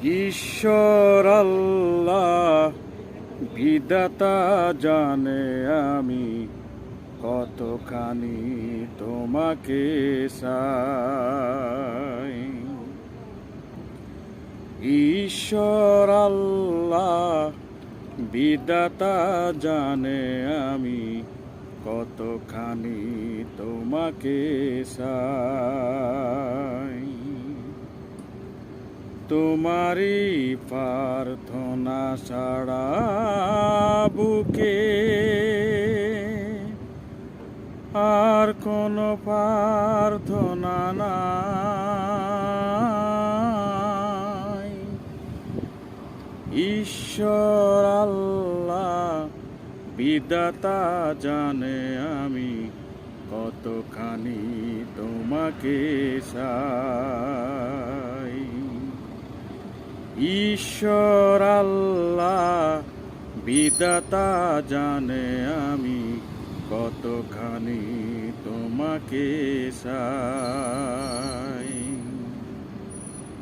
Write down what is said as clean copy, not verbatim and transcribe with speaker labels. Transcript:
Speaker 1: ঈশ্বর আল্লাহ বিধাতা জানে আমি কতখানি তোমাকে চাই। ঈশ্বর আল্লাহ বিধাতা জানে আমি কতখানি তোমাকে চাই। তোমারই প্রার্থনা ছাড়া বুকে আর কোনো প্রার্থনা নাই। ঈশ্বর আল্লাহ বিধাতা জানে আমি কতখানি তোমাকে চাই। ঈশ্বর আল্লাহ বিধাতা জানে আমি কতখানি তোমাকে চাই।